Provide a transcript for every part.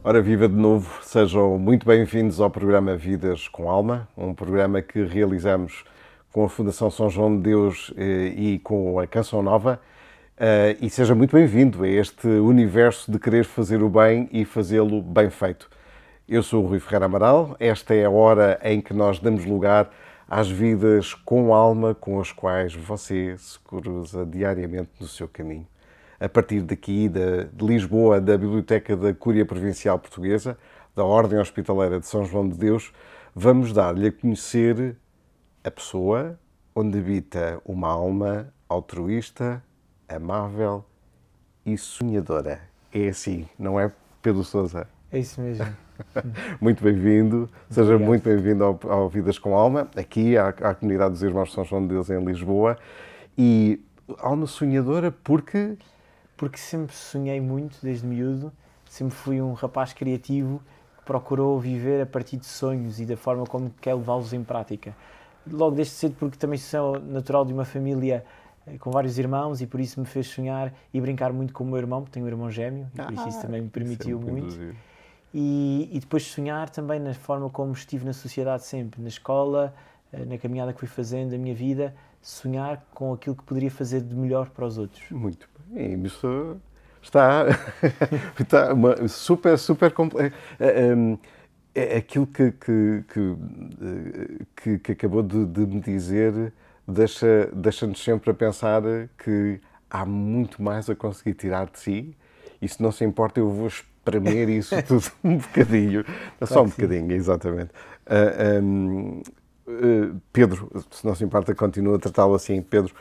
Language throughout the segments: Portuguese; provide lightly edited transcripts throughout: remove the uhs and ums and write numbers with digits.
Ora, viva de novo, sejam muito bem-vindos ao programa Vidas com Alma, um programa que realizamos com a Fundação São João de Deus e com a Canção Nova. E seja muito bem-vindo a este universo de querer fazer o bem e fazê-lo bem feito. Eu sou o Rui Ferreira Amaral, esta é a hora em que nós damos lugar às vidas com alma com as quais você se cruza diariamente no seu caminho. A partir daqui, de Lisboa, da Biblioteca da Cúria Provincial Portuguesa, da Ordem Hospitaleira de São João de Deus, vamos dar-lhe a conhecer a pessoa onde habita uma alma altruísta, amável e sonhadora. É assim, não é, Pedro Sousa? É isso mesmo. Muito bem-vindo, seja Obrigado. muito bem-vindo ao Vidas com Alma, aqui à comunidade dos Irmãos de São João de Deus em Lisboa. E alma sonhadora porque sempre sonhei muito desde miúdo, sempre fui um rapaz criativo que procurou viver a partir de sonhos e da forma como quer levá-los em prática. Logo desde cedo, porque também sou natural de uma família com vários irmãos e por isso me fez sonhar e brincar muito com o meu irmão, porque tenho um irmão gêmeo e por isso também me permitiu muito. E depois sonhar também na forma como estive na sociedade sempre, na escola, na caminhada que fui fazendo, a minha vida, sonhar com aquilo que poderia fazer de melhor para os outros. Muito bem, isso está super complexo. Aquilo que acabou de me dizer deixa-nos sempre a pensar que há muito mais a conseguir tirar de si e se não se importa eu vou espremer isso tudo um bocadinho, Claro só um que sim. bocadinho, exatamente. Pedro, se não se importa, continua a tratá-lo assim. Pedro,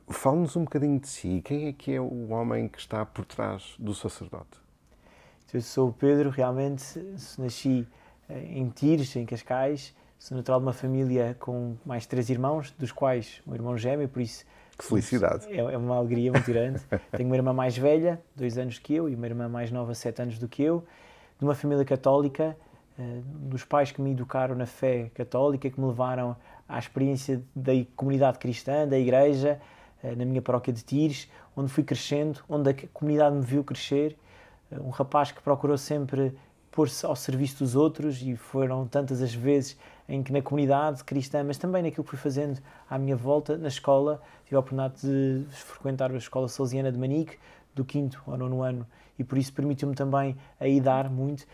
fala-nos um bocadinho de si. Quem é que é o homem que está por trás do sacerdote? Eu sou o Pedro, realmente nasci em Tires, em Cascais, sou natural de uma família com mais 3 irmãos, dos quais um irmão gêmeo, por isso Que felicidade! é uma alegria muito grande. Tenho uma irmã mais velha, 2 anos que eu, e uma irmã mais nova, 7 anos do que eu, de uma família católica, dos pais que me educaram na fé católica, que me levaram à experiência da comunidade cristã, da igreja, na minha paróquia de Tires, onde fui crescendo, onde a comunidade me viu crescer. Um rapaz que procurou sempre pôr-se ao serviço dos outros e foram tantas as vezes em que na comunidade cristã, mas também naquilo que fui fazendo à minha volta, na escola, tive a oportunidade de frequentar a Escola Salesiana de Manique, do 5º ao 9º ano, e por isso permitiu-me também aí dar muito.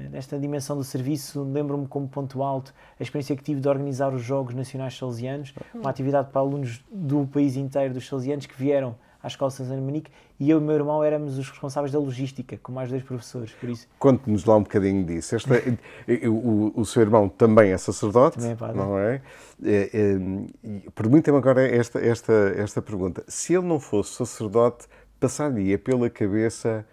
Nesta dimensão do serviço, lembro-me como ponto alto a experiência que tive de organizar os Jogos Nacionais Salesianos, uma atividade para alunos do país inteiro dos salesianos que vieram à Escola Salesiana de Manique, e eu e o meu irmão éramos os responsáveis da logística, com mais 2 professores, por isso. Conte-nos lá um bocadinho disso. O seu irmão também é sacerdote, Também é padre. não é? Permita-me agora esta pergunta. Se ele não fosse sacerdote, passaria pela cabeça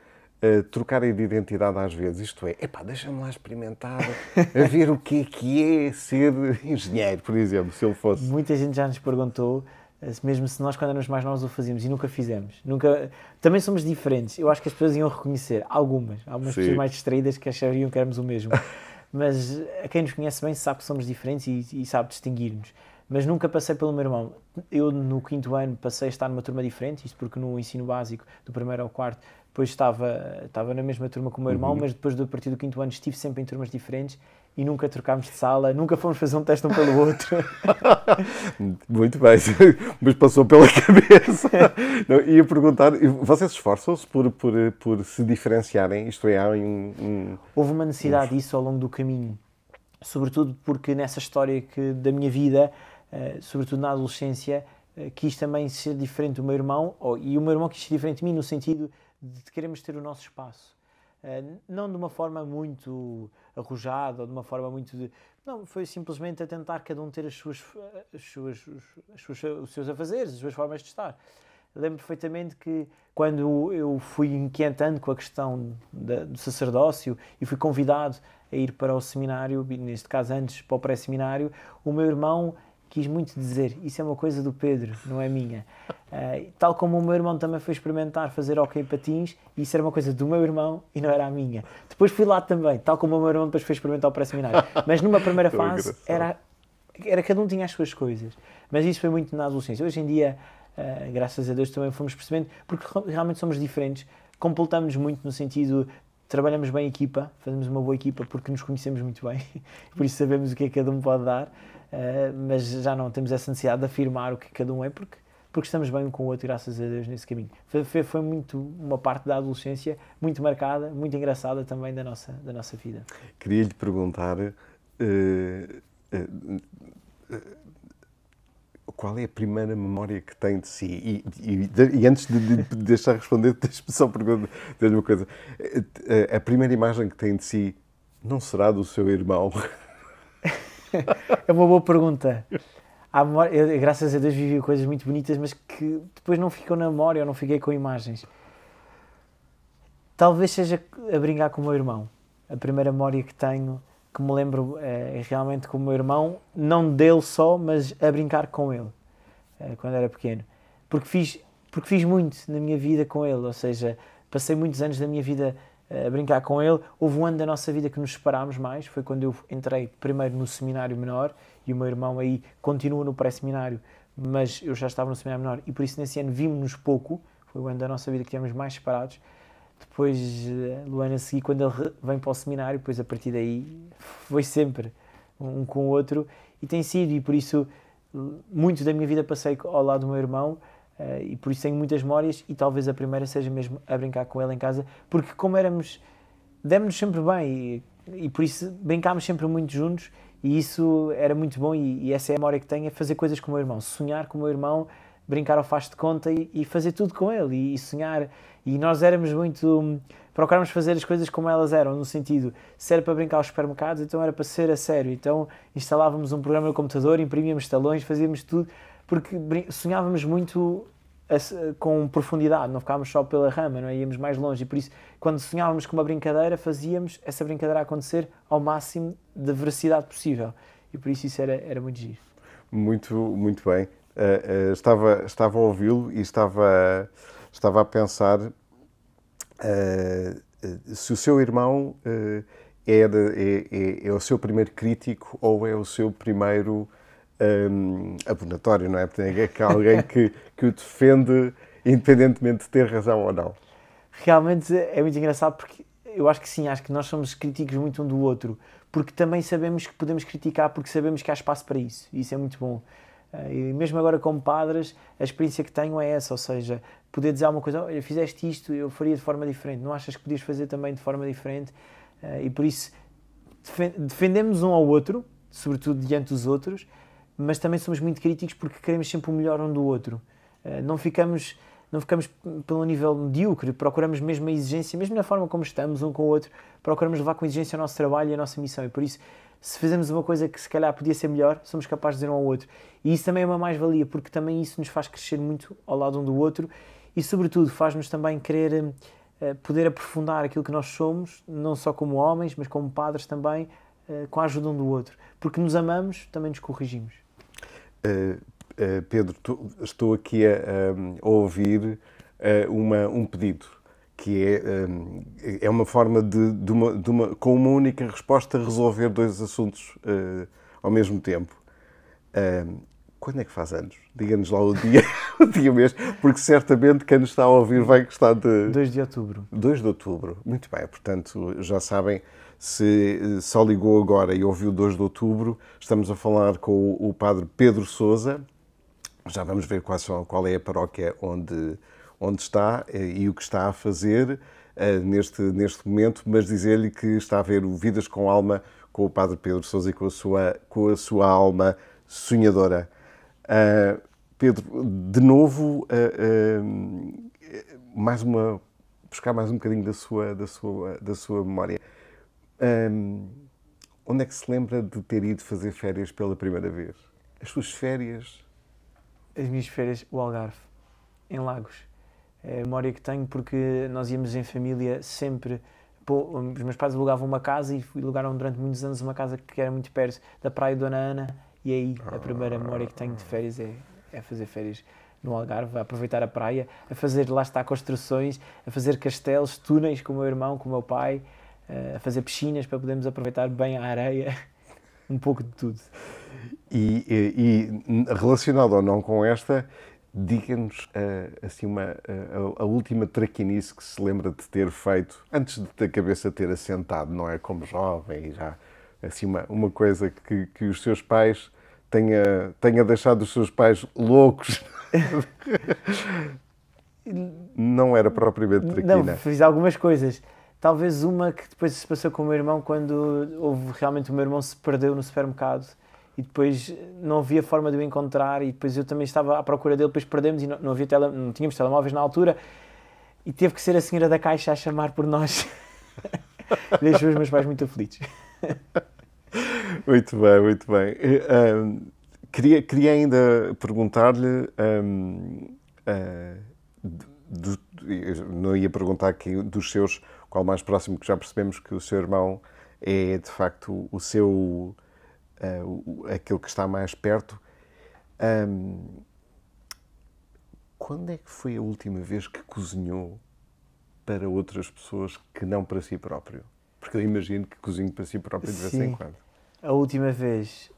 trocar de identidade às vezes? Isto é, deixa-me lá experimentar, a ver o que é ser engenheiro, por exemplo, se ele fosse. Muita gente já nos perguntou, mesmo se nós quando éramos mais novos o fazíamos, e nunca fizemos. Também somos diferentes. Eu acho que as pessoas iam reconhecer, algumas Sim. pessoas mais distraídas que achariam que éramos o mesmo. Mas a quem nos conhece bem sabe que somos diferentes e sabe distinguir-nos. Mas nunca passei pelo meu irmão. Eu no 5º ano passei a estar numa turma diferente, isto porque no ensino básico, do 1º ao 4º, depois estava na mesma turma com o meu irmão, mas depois a partir do 5º ano estive sempre em turmas diferentes e nunca trocámos de sala, nunca fomos fazer um teste um pelo outro. Muito bem, mas passou pela cabeça. Não, ia perguntar, vocês esforçam-se por se diferenciarem? Isto é, há Houve uma necessidade disso ao longo do caminho, sobretudo porque nessa história da minha vida, sobretudo na adolescência, quis também ser diferente do meu irmão, e o meu irmão quis ser diferente de mim no sentido de queremos ter o nosso espaço. Não de uma forma muito arrojada ou de uma forma muito... Não, foi simplesmente a tentar cada um ter os seus afazeres, as suas formas de estar. Lembro perfeitamente que quando eu fui inquietando com a questão do sacerdócio e fui convidado a ir para o seminário, neste caso antes para o pré-seminário, o meu irmão quis muito dizer, isso é uma coisa do Pedro, não é minha. Tal como o meu irmão também foi experimentar fazer hóquei em patins, isso era uma coisa do meu irmão e não era a minha. Depois fui lá também, tal como o meu irmão depois foi experimentar o pré-seminário. Mas numa primeira fase era cada um tinha as suas coisas. Mas isso foi muito na adolescência. Hoje em dia, graças a Deus, também fomos percebendo, porque realmente somos diferentes, completamos muito no sentido trabalhamos bem em equipa, fazemos uma boa equipa porque nos conhecemos muito bem, por isso sabemos o que é que cada um pode dar, mas já não temos essa necessidade de afirmar o que cada um é, porque estamos bem um com o outro, graças a Deus, nesse caminho. Foi muito uma parte da adolescência muito marcada, muito engraçada também da nossa vida. Queria-lhe perguntar qual é a primeira memória que tem de si? E antes de deixar responder, deixe-me só perguntar uma coisa. A primeira imagem que tem de si não será do seu irmão? É uma boa pergunta. Eu, graças a Deus, vivi coisas muito bonitas, mas que depois não ficam na memória, ou não fiquei com imagens. Talvez seja a brincar com o meu irmão. A primeira memória que tenho, que me lembro, é realmente com o meu irmão, não dele só, mas a brincar com ele, quando era pequeno. Porque fiz muito na minha vida com ele, ou seja, passei muitos anos da minha vida a brincar com ele. Houve um ano da nossa vida que nos separámos mais, foi quando eu entrei primeiro no seminário menor, e o meu irmão aí continua no pré-seminário, mas eu já estava no seminário menor, e por isso nesse ano vimos-nos pouco, foi o ano da nossa vida que estivemos mais separados. Depois, no ano a seguir, quando ele vem para o seminário, depois a partir daí foi sempre um com o outro, e tem sido, e por isso muito da minha vida passei ao lado do meu irmão, e por isso tenho muitas memórias, e talvez a primeira seja mesmo a brincar com ele em casa, porque como demos-nos sempre bem, e por isso brincámos sempre muito juntos, e isso era muito bom, e essa é a memória que tenho, é fazer coisas com o meu irmão, sonhar com o meu irmão, brincar ao faz de conta e fazer tudo com ele, e sonhar. E nós éramos muito... Procurávamos fazer as coisas como elas eram, no sentido, se era para brincar aos supermercados, então era para ser a sério. Então instalávamos um programa no computador, imprimíamos talões, fazíamos tudo, porque sonhávamos muito com profundidade, não ficávamos só pela rama, não é? Íamos mais longe. E por isso, quando sonhávamos com uma brincadeira, fazíamos essa brincadeira acontecer ao máximo de veracidade possível. E por isso era muito giro. Muito bem. Estava a ouvi-lo e estava a pensar se o seu irmão é o seu primeiro crítico ou é o seu primeiro abonatório, não é? É que alguém que o defende independentemente de ter razão ou não. Realmente é muito engraçado porque eu acho que sim, acho que nós somos críticos muito um do outro, porque também sabemos que podemos criticar porque sabemos que há espaço para isso, e isso é muito bom. E mesmo agora como padres, a experiência que tenho é essa, ou seja, poder dizer alguma coisa, olha, fizeste isto, eu faria de forma diferente, não achas que podias fazer também de forma diferente? E por isso defendemos um ao outro, sobretudo diante dos outros, mas também somos muito críticos porque queremos sempre o melhor um do outro. Não ficamos pelo nível medíocre, procuramos mesmo a exigência, mesmo na forma como estamos um com o outro, procuramos levar com exigência o nosso trabalho e a nossa missão, e por isso, se fazemos uma coisa que se calhar podia ser melhor, somos capazes de dizer um ao outro. E isso também é uma mais-valia, porque também isso nos faz crescer muito ao lado um do outro e, sobretudo, faz-nos também querer poder aprofundar aquilo que nós somos, não só como homens, mas como padres também, com a ajuda um do outro. Porque nos amamos, também nos corrigimos. Pedro, estou aqui a ouvir um pedido, que é uma forma com uma única resposta, resolver dois assuntos ao mesmo tempo. Quando é que faz anos? Diga-nos lá o dia, o dia mesmo, porque certamente quem nos está a ouvir vai gostar de... 2 de outubro. 2 de outubro, muito bem. Portanto, já sabem, se só ligou agora e ouviu 2 de outubro, estamos a falar com o padre Pedro Sousa. Já vamos ver qual é a paróquia onde está e o que está a fazer neste momento, mas dizer-lhe que está a ver o Vidas com Alma com o padre Pedro Sousa e com a sua alma sonhadora. Pedro, de novo, buscar mais um bocadinho da sua memória. Onde é que se lembra de ter ido fazer férias pela primeira vez? As suas férias? As minhas férias, o Algarve, em Lagos. É a memória que tenho porque nós íamos em família sempre. Os meus pais alugavam uma casa e alugaram durante muitos anos uma casa que era muito perto da praia de Dona Ana. E aí a primeira memória que tenho de férias é fazer férias no Algarve, a aproveitar a praia, a fazer, lá está, construções, a fazer castelos, túneis com o meu irmão, com o meu pai, a fazer piscinas para podermos aproveitar bem a areia, um pouco de tudo. E relacionado ou não com esta, Diga-nos assim a última traquinice que se lembra de ter feito antes de a cabeça ter assentado, não é? Como jovem e já assim uma coisa que os seus pais tenha deixado os seus pais loucos. Não era propriamente traquina. Não, fiz algumas coisas. Talvez uma que depois se passou com o meu irmão quando houve realmente o meu irmão se perdeu no supermercado e depois não havia forma de o encontrar e depois eu também estava à procura dele, depois perdemos e não havia não tínhamos telemóveis na altura e teve que ser a senhora da caixa a chamar por nós. Deixou os meus pais muito aflitos. Muito bem, muito bem. Queria ainda perguntar-lhe, não ia perguntar aqui dos seus, qual mais próximo, que já percebemos que o seu irmão é de facto o seu, aquele que está mais perto. Quando é que foi a última vez que cozinhou para outras pessoas que não para si próprio? Porque eu imagino que cozinho para si próprio de vez em quando. A última vez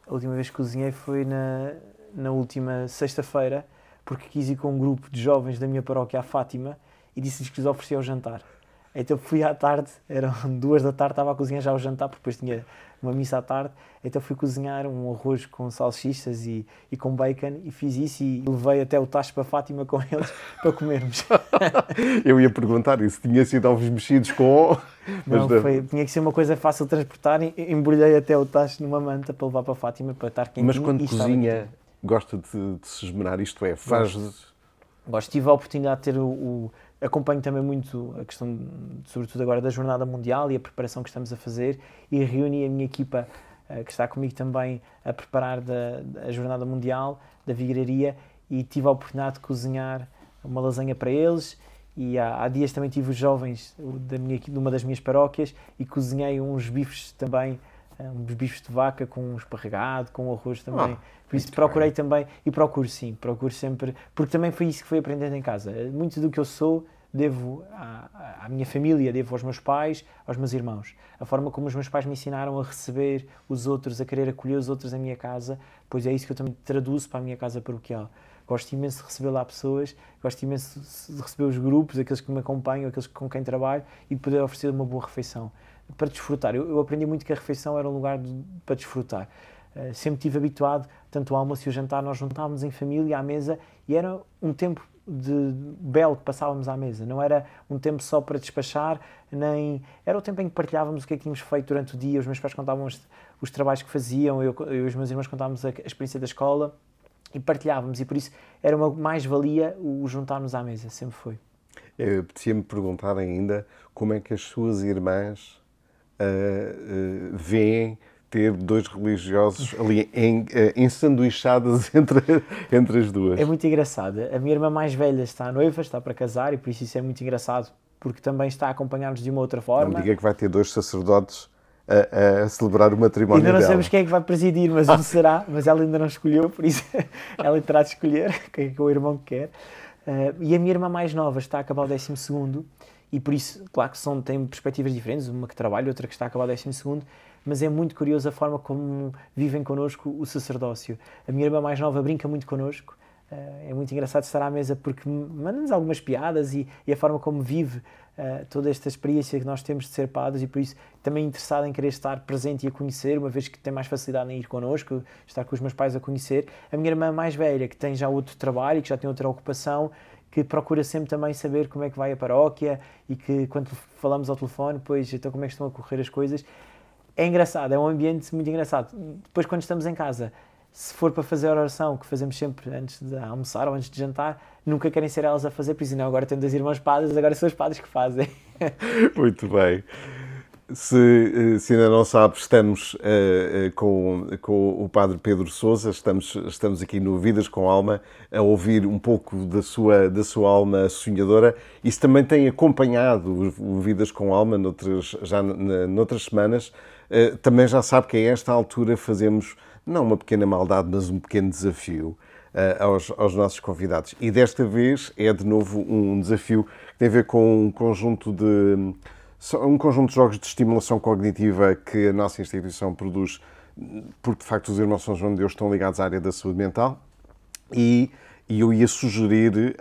que cozinhei foi na última sexta-feira, porque quis ir com um grupo de jovens da minha paróquia à Fátima e disse-lhes que lhes oferecia o jantar. Então fui à tarde, eram 2 da tarde, estava a cozinhar já o jantar, porque depois tinha uma missa à tarde, então fui cozinhar um arroz com salsichas e com bacon e fiz isso e levei até o tacho para Fátima com eles para comermos. Eu ia perguntar isso, tinha sido ovos mexidos com... Não, tinha que ser uma coisa fácil de transportar, embrulhei até o tacho numa manta para levar para Fátima para estar quentinho. Mas quando cozinha, gosta de se esmerar, isto é, faz... Gosto, tive a oportunidade de ter acompanho também muito a questão, sobretudo agora, da Jornada Mundial e a preparação que estamos a fazer e reuni a minha equipa que está comigo também a preparar a Jornada Mundial da Vigararia e tive a oportunidade de cozinhar uma lasanha para eles e há dias também tive os jovens de uma das minhas paróquias e cozinhei uns bifes também, uns bifes de vaca com um esparregado, com arroz também. Por isso procurei também, e procuro sempre, porque também foi isso que fui aprendendo em casa. Muito do que eu sou devo à minha família, devo aos meus pais, aos meus irmãos. A forma como os meus pais me ensinaram a receber os outros, a querer acolher os outros na minha casa, pois é isso que eu também traduzo para a minha casa paroquial. Gosto imenso de receber lá pessoas, gosto imenso de receber os grupos, aqueles que me acompanham, aqueles com quem trabalho, e de poder oferecer uma boa refeição. Para desfrutar. Eu aprendi muito que a refeição era um lugar para desfrutar. Sempre estive habituado, tanto o almoço e o jantar, nós juntávamos em família à mesa e era um tempo belo que passávamos à mesa. Não era um tempo só para despachar, nem... Era o tempo em que partilhávamos o que é que tínhamos feito durante o dia, os meus pais contavam os trabalhos que faziam, eu e os meus irmãos contávamos a experiência da escola e partilhávamos, e por isso era uma mais-valia o juntarmos à mesa, sempre foi. Apetecia-me perguntar ainda como é que as suas irmãs veem ter 2 religiosos ali ensanduichados entre as duas. É muito engraçado. A minha irmã mais velha está noiva, está para casar, e por isso é muito engraçado, porque também está a acompanhar-nos de uma outra forma. Não diga que vai ter 2 sacerdotes a celebrar o matrimónio dela. Ainda não sabemos quem é que vai presidir, mas um será, mas ela ainda não escolheu, por isso ela terá de escolher quem é que o irmão quer. E a minha irmã mais nova está a acabar o 12º, e por isso, claro que têm perspectivas diferentes, uma que trabalha, outra que está a acabar o 12º, mas é muito curioso a forma como vivem connosco o sacerdócio. A minha irmã mais nova brinca muito connosco, é muito engraçado estar à mesa porque manda-nos algumas piadas e a forma como vive toda esta experiência que nós temos de ser padres, e por isso também interessada em querer estar presente e a conhecer, uma vez que tem mais facilidade em ir connosco, estar com os meus pais a conhecer. A minha irmã mais velha, que tem já outro trabalho, que já tem outra ocupação, que procura sempre também saber como é que vai a paróquia e que quando falamos ao telefone, pois então como é que estão a correr as coisas. É engraçado, é um ambiente muito engraçado. Depois, quando estamos em casa, se for para fazer a oração, que fazemos sempre antes de almoçar ou antes de jantar, nunca querem ser elas a fazer, por isso não, agora temos as irmãs padres, agora são os padres que fazem. Muito bem. Se ainda não sabes, estamos com o Padre Pedro Sousa, estamos aqui no Vidas com Alma, a ouvir um pouco da sua alma sonhadora, e se também tem acompanhado o Vidas com Alma noutras semanas, também já sabe que a esta altura fazemos, não uma pequena maldade, mas um pequeno desafio aos nossos convidados. E desta vez é de novo um desafio que tem a ver com um conjunto de jogos de estimulação cognitiva que a nossa instituição produz, porque de facto os Irmãos São João de Deus estão ligados à área da saúde mental, e e eu ia sugerir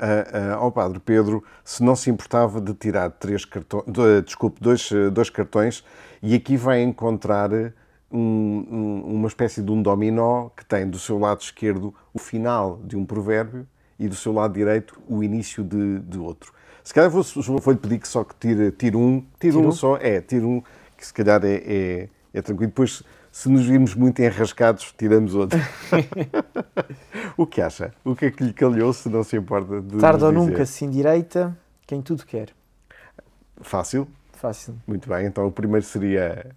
ao Padre Pedro se não se importava de tirar dois cartões, e aqui vai encontrar uma espécie de um dominó que tem do seu lado esquerdo o final de um provérbio e do seu lado direito o início de outro. Se calhar vou-lhe pedir que só que tire um só, tire um, que se calhar é tranquilo. Depois, se nos virmos muito enrascados, tiramos outro. O que acha? O que é que lhe calhou, se não se importa de Tarde ou nos dizer? nunca, sim direita, quem tudo quer. Fácil? Fácil. Muito bem, então o primeiro seria...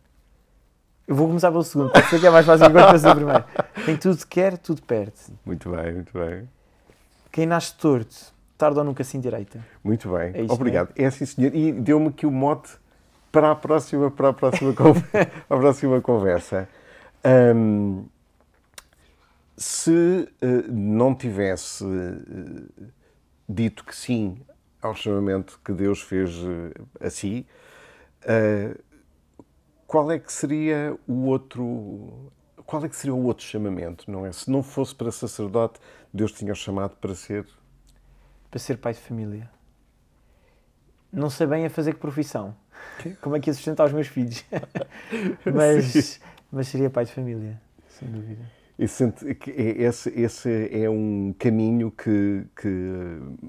Eu vou começar pelo segundo, pode ser que é mais fácil que eu o primeiro. Quem tudo quer, tudo perde. Muito bem, muito bem. Quem nasce torto, tarde ou nunca, sim direita. Muito bem, É isso, obrigado. É assim, senhor. E deu-me aqui o mote para a próxima conversa. Se não tivesse dito que sim ao chamamento que Deus fez a si, qual é que seria o outro chamamento, não é? Se não fosse para sacerdote, Deus tinha-o chamado para ser... Para ser pai de família. Não sei bem a fazer que profissão. Como é que ia sustentar os meus filhos? mas seria pai de família, sem dúvida. E sente que esse é um caminho que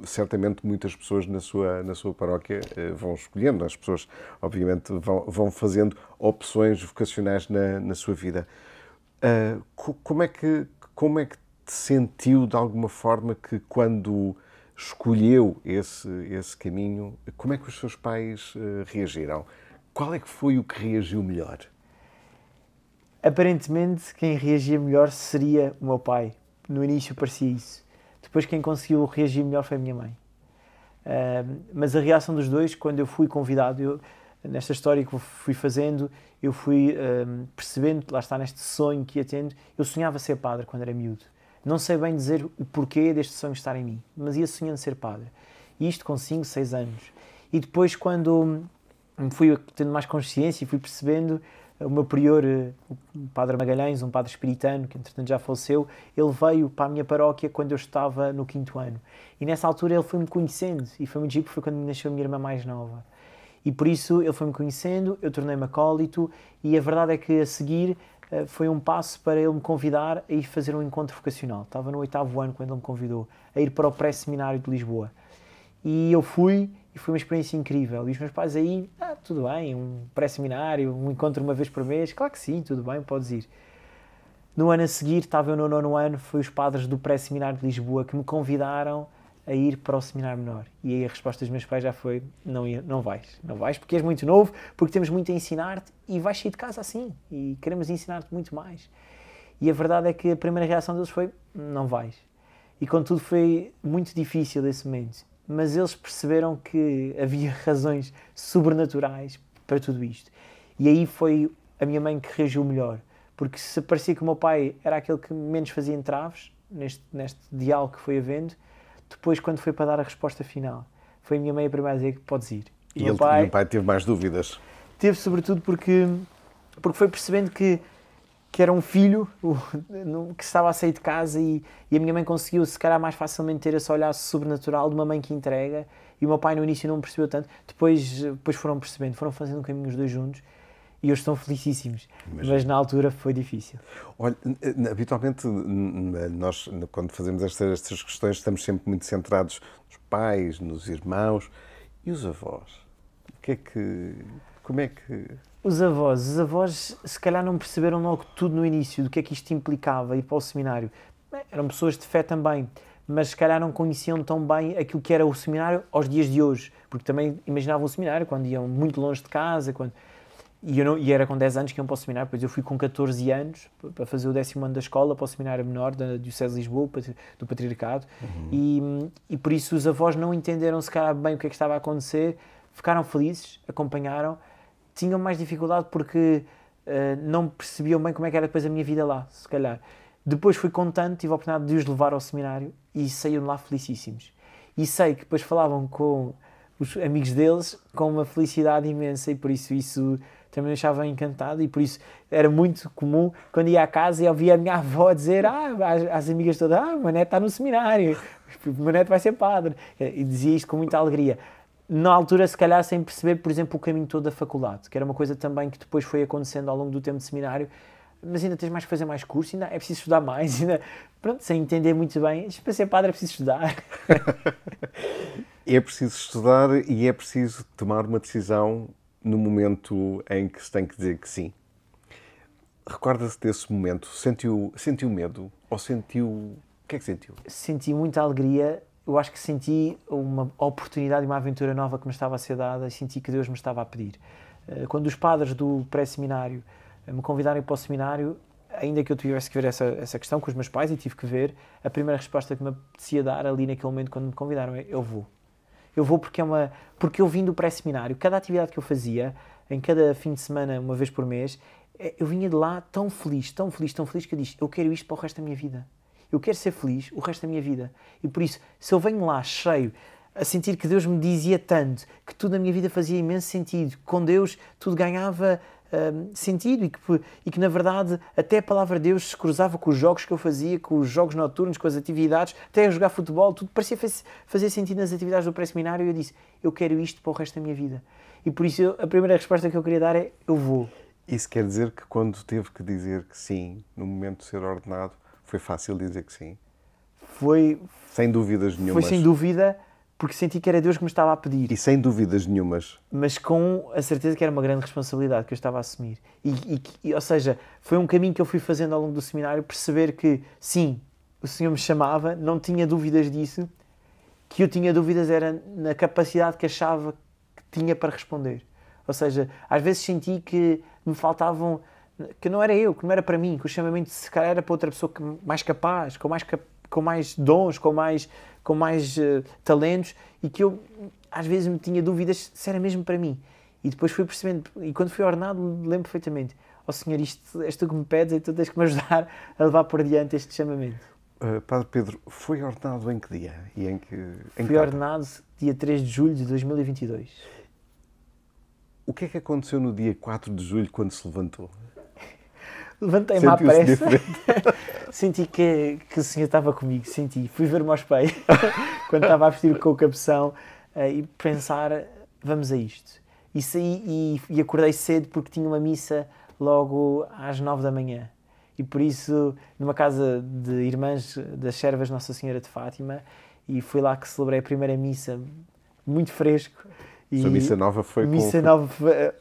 certamente muitas pessoas na sua paróquia vão escolhendo. As pessoas, obviamente, vão fazendo opções vocacionais na sua vida. Como é que te sentiu, de alguma forma, que quando escolheu esse caminho, como é que os seus pais reagiram? Qual é que foi o que reagiu melhor? Aparentemente, quem reagia melhor seria o meu pai. No início parecia isso. Depois, quem conseguiu reagir melhor foi a minha mãe. Mas a reação dos dois, quando eu fui convidado, nesta história que eu fui fazendo, eu fui percebendo, lá está, neste sonho que ia tendo, eu sonhava ser padre quando era miúdo. Não sei bem dizer o porquê deste sonho estar em mim, mas ia sonhando ser padre. E isto com 5, 6 anos. E depois, quando fui tendo mais consciência e fui percebendo, o meu prior, o padre Magalhães, um padre espiritano, que entretanto já faleceu, ele veio para a minha paróquia quando eu estava no 5º ano. E nessa altura ele foi-me conhecendo, e foi muito giro, porque foi quando me nasceu a minha irmã mais nova. E por isso ele foi-me conhecendo, eu tornei-me acólito, e a verdade é que a seguir foi um passo para ele me convidar a ir fazer um encontro vocacional. Estava no 8º ano quando ele me convidou a ir para o pré-seminário de Lisboa. E eu fui, e foi uma experiência incrível. E os meus pais aí, tudo bem, um pré-seminário, um encontro uma vez por mês, claro que sim, tudo bem, podes ir. No ano a seguir, estava eu no 9º ano, foi os padres do pré-seminário de Lisboa que me convidaram a ir para o seminário menor. E aí a resposta dos meus pais já foi, não vais porque és muito novo, porque temos muito a ensinar-te e vais sair de casa assim, e queremos ensinar-te muito mais. E a verdade é que a primeira reação deles foi, não vais. E contudo foi muito difícil esse momento. Mas eles perceberam que havia razões sobrenaturais para tudo isto. E aí foi a minha mãe que reagiu melhor. Porque se parecia que o meu pai era aquele que menos fazia entraves, neste diálogo que foi havendo, depois, quando foi para dar a resposta final, foi a minha mãe a primeira a dizer que podes ir. E o pai teve mais dúvidas? Teve, sobretudo, porque foi percebendo que era um filho que estava a sair de casa e a minha mãe conseguiu, se calhar, mais facilmente ter esse olhar sobrenatural de uma mãe que entrega, e o meu pai no início não me percebeu tanto, depois foram percebendo, foram fazendo um caminho os dois juntos, e hoje estão felicíssimos, mas na altura foi difícil. Olha, habitualmente nós, quando fazemos estas questões, estamos sempre muito centrados nos pais, nos irmãos, e os avós? Como é que... Os avós se calhar não perceberam logo tudo no início, do que é que isto implicava, ir para o seminário. Eram pessoas de fé também, mas se calhar não conheciam tão bem aquilo que era o seminário aos dias de hoje, porque também imaginavam o seminário quando iam muito longe de casa, e era com 10 anos que iam para o seminário, depois eu fui com 14 anos para fazer o 10º ano da escola, para o seminário menor da Diocese de Lisboa, do Patriarcado, e por isso os avós não entenderam se calhar bem o que é que estava a acontecer, ficaram felizes, acompanharam, tinham mais dificuldade porque não percebiam bem como é que era depois a minha vida lá, se calhar. Depois fui contando, tive a oportunidade de os levar ao seminário e saíram de lá felicíssimos. E sei que depois falavam com os amigos deles com uma felicidade imensa, e por isso também me deixava encantado, e por isso era muito comum quando ia à casa e ouvia a minha avó dizer às amigas todas, o meu neto está no seminário, o meu neto vai ser padre. E dizia isto com muita alegria. Na altura, se calhar, sem perceber, por exemplo, o caminho todo da faculdade, que era uma coisa também que depois foi acontecendo ao longo do tempo de seminário, mas ainda tens mais que fazer mais curso, ainda é preciso estudar mais, ainda, pronto, sem entender muito bem, para ser padre é preciso estudar. É preciso estudar e é preciso tomar uma decisão no momento em que se tem que dizer que sim. Recorda-se desse momento? Sentiu medo? Ou sentiu... O que é que sentiu? Senti muita alegria. Eu acho que senti uma oportunidade e uma aventura nova que me estava a ser dada e senti que Deus me estava a pedir. Quando os padres do pré-seminário me convidarem para o seminário, ainda que eu tivesse que ver essa questão com os meus pais e tive que ver, a primeira resposta que me apetecia dar ali naquele momento quando me convidaram é: eu vou. Eu vou porque eu vim do pré-seminário. Cada atividade que eu fazia, em cada fim de semana, uma vez por mês, eu vinha de lá tão feliz, tão feliz, tão feliz, que eu disse: eu quero isto para o resto da minha vida. Eu quero ser feliz o resto da minha vida. E por isso, se eu venho lá cheio, a sentir que Deus me dizia tanto, que tudo na minha vida fazia imenso sentido, com Deus tudo ganhava sentido e que, na verdade, até a palavra de Deus se cruzava com os jogos que eu fazia, com os jogos noturnos, com as atividades, até a jogar futebol, tudo parecia fazer sentido nas atividades do pré-seminário, e eu disse: eu quero isto para o resto da minha vida. E por isso, a primeira resposta que eu queria dar é: eu vou. Isso quer dizer que quando teve que dizer que sim, no momento de ser ordenado, foi fácil dizer que sim? Foi... Sem dúvidas nenhumas? Foi sem dúvida, porque senti que era Deus que me estava a pedir. E sem dúvidas nenhumas? Mas com a certeza que era uma grande responsabilidade que eu estava a assumir. Ou seja, foi um caminho que eu fui fazendo ao longo do seminário, perceber que, sim, o Senhor me chamava, não tinha dúvidas disso, que eu tinha dúvidas era na capacidade que achava que tinha para responder. Ou seja, às vezes senti que me faltavam, que não era eu, que não era para mim, que o chamamento se calhar era para outra pessoa mais capaz, com mais dons, com mais talentos, e que eu às vezes me tinha dúvidas se era mesmo para mim. E depois fui percebendo, e quando fui ordenado, lembro perfeitamente: ó Senhor, isto és tu que me pedes, e tu tens que me ajudar a levar por diante este chamamento. Padre Pedro, foi ordenado em que dia? Fui ordenado dia 3 de julho de 2022. O que é que aconteceu no dia 4 de julho quando se levantou? Levantei-me à pressa. Senti que o Senhor estava comigo. Fui ver-me ao espelho quando estava a vestir com o cabeção e pensar: vamos a isto. E saí e acordei cedo porque tinha uma missa logo às 9 da manhã. E por isso, numa casa de irmãs das servas Nossa Senhora de Fátima, e foi lá que celebrei a primeira missa, muito fresco. A missa nova foi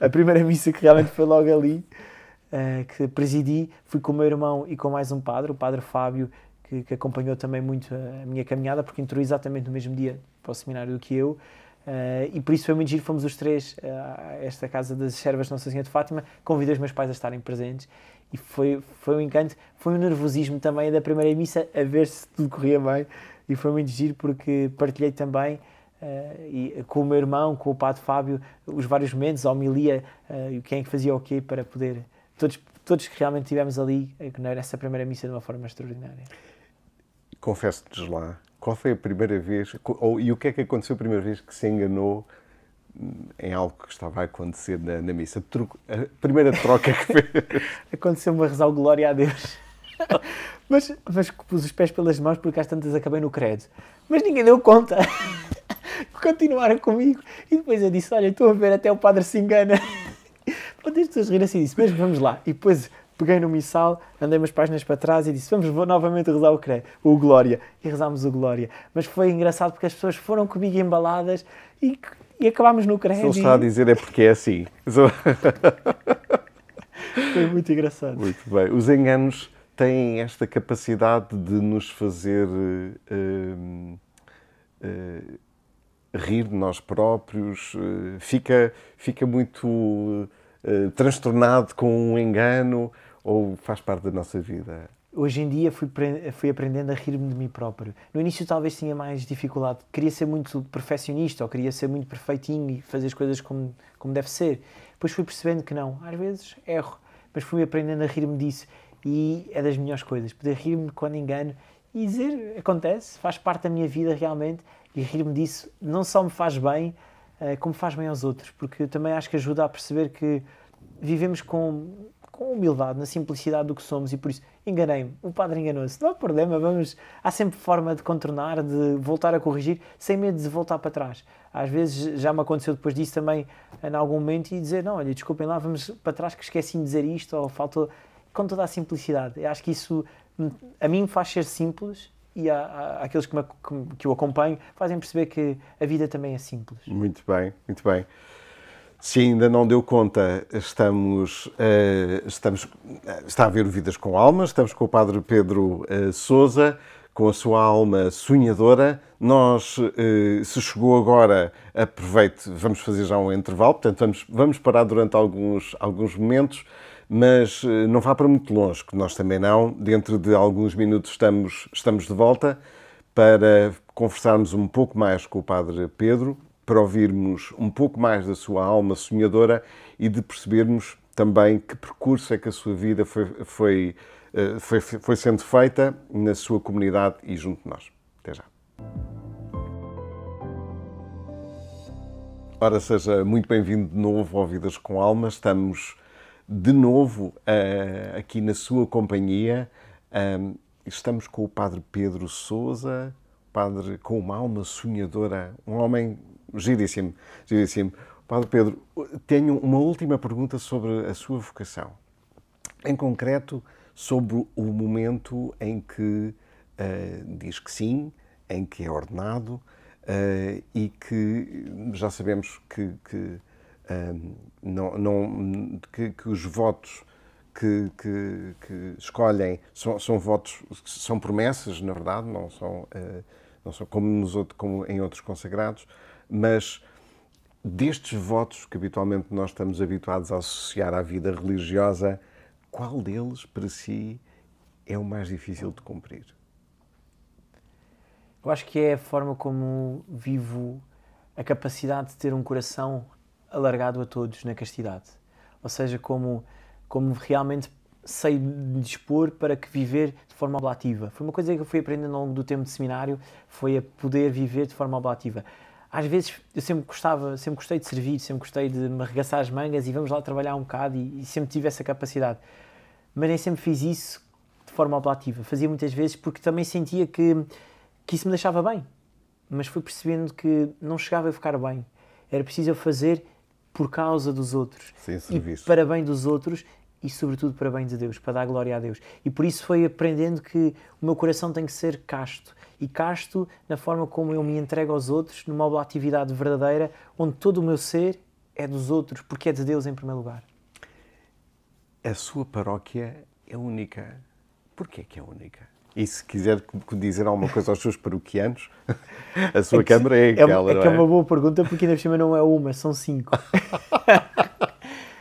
a primeira missa que realmente foi logo ali, que presidi. Fui com o meu irmão e com mais um padre, o padre Fábio, que acompanhou também muito a minha caminhada, porque entrou exatamente no mesmo dia para o seminário do que eu. E por isso foi muito giro, fomos os três a esta casa das servas Nossa Senhora de Fátima. Convidei os meus pais a estarem presentes e foi um encanto, foi um nervosismo também da primeira missa, a ver se tudo corria bem, e foi muito giro porque partilhei também com o meu irmão, com o padre Fábio, os vários momentos, a homilia, quem é que fazia o quê, para poder, todos que realmente estivemos ali nessa primeira missa de uma forma extraordinária. Confesso-te lá, qual foi a primeira vez, e o que é que aconteceu a primeira vez que se enganou em algo que estava a acontecer na missa? A primeira troca que fez? Aconteceu-me a rezar o glória a Deus. mas pus os pés pelas mãos porque às tantas acabei no credo. Mas ninguém deu conta. Continuaram comigo. E depois eu disse: olha, estou a ver, até o padre se engana. Pronto, as pessoas riram assim, disse: mas vamos lá. E depois peguei no missal, andei umas páginas para trás e disse: vou novamente rezar o Glória. E rezámos o Glória. Mas foi engraçado porque as pessoas foram comigo embaladas e acabámos no credo. Se ele está a dizer é porque é assim. Foi muito engraçado. Muito bem. Os enganos têm esta capacidade de nos fazer rir de nós próprios, fica muito transtornado com um engano, ou faz parte da nossa vida? Hoje em dia fui aprendendo a rir-me de mim próprio. No início talvez tinha mais dificuldade. Queria ser muito perfeccionista, ou queria ser muito perfeitinho e fazer as coisas como deve ser. Depois fui percebendo que não. Às vezes erro, mas fui aprendendo a rir-me disso. E é das melhores coisas. Poder rir-me quando engano e dizer: acontece, faz parte da minha vida realmente. E rir-me disso não só me faz bem, como faz bem aos outros. Porque eu também acho que ajuda a perceber que vivemos com com humildade, na simplicidade do que somos, e por isso enganei-me, o padre enganou-se, não há problema, há sempre forma de contornar, de voltar a corrigir, sem medo de voltar para trás. Às vezes já me aconteceu depois disso também, em algum momento, e dizer, não, olha, desculpem lá, vamos para trás que esqueci de dizer isto, ou faltou, com toda a simplicidade. Eu acho que isso, a mim, me faz ser simples, e aqueles que eu acompanho fazem perceber que a vida também é simples. Muito bem, muito bem. Se ainda não deu conta, está a ver Vidas com Alma, estamos com o Padre Pedro Sousa, com a sua alma sonhadora. Nós, se chegou agora, aproveite, vamos fazer já um intervalo, portanto vamos parar durante alguns momentos, mas não vá para muito longe, que nós também não. Dentro de alguns minutos estamos de volta para conversarmos um pouco mais com o Padre Pedro, para ouvirmos um pouco mais da sua alma sonhadora e de percebermos também que percurso é que a sua vida foi sendo feita na sua comunidade e junto de nós. Até já. Ora, seja muito bem-vindo de novo ao Vidas com Alma. Estamos de novo aqui na sua companhia. Estamos com o Padre Pedro Sousa, padre com uma alma sonhadora, um homem giríssimo, giríssimo. Padre Pedro, tenho uma última pergunta sobre a sua vocação. Em concreto, sobre o momento em que diz que sim, em que é ordenado e que já sabemos que os votos que escolhem são votos, são promessas, na verdade, não são como em outros consagrados, mas destes votos que habitualmente nós estamos habituados a associar à vida religiosa, qual deles, para si, é o mais difícil de cumprir? Eu acho que é a forma como vivo a capacidade de ter um coração alargado a todos na castidade. Ou seja, como realmente sei me dispor para que viver de forma oblativa. Foi uma coisa que eu fui aprendendo ao longo do tempo de seminário, foi a poder viver de forma oblativa. Às vezes eu sempre gostei de servir, sempre gostei de me arregaçar as mangas e vamos lá trabalhar um bocado e sempre tive essa capacidade. Mas nem sempre fiz isso de forma oblativa. Fazia muitas vezes porque também sentia que isso me deixava bem. Mas fui percebendo que não chegava a ficar bem. Era preciso eu fazer por causa dos outros. Sem serviço. E para bem dos outros e, sobretudo, para bem de Deus, para dar glória a Deus. E por isso foi aprendendo que o meu coração tem que ser casto. E casto na forma como eu me entrego aos outros, numa oblatividade verdadeira, onde todo o meu ser é dos outros, porque é de Deus em primeiro lugar. A sua paróquia é única. Porquê que é única? E se quiser dizer alguma coisa aos seus paroquianos, a sua câmara é aquela, é uma boa pergunta, porque ainda por cima não é uma, são 5.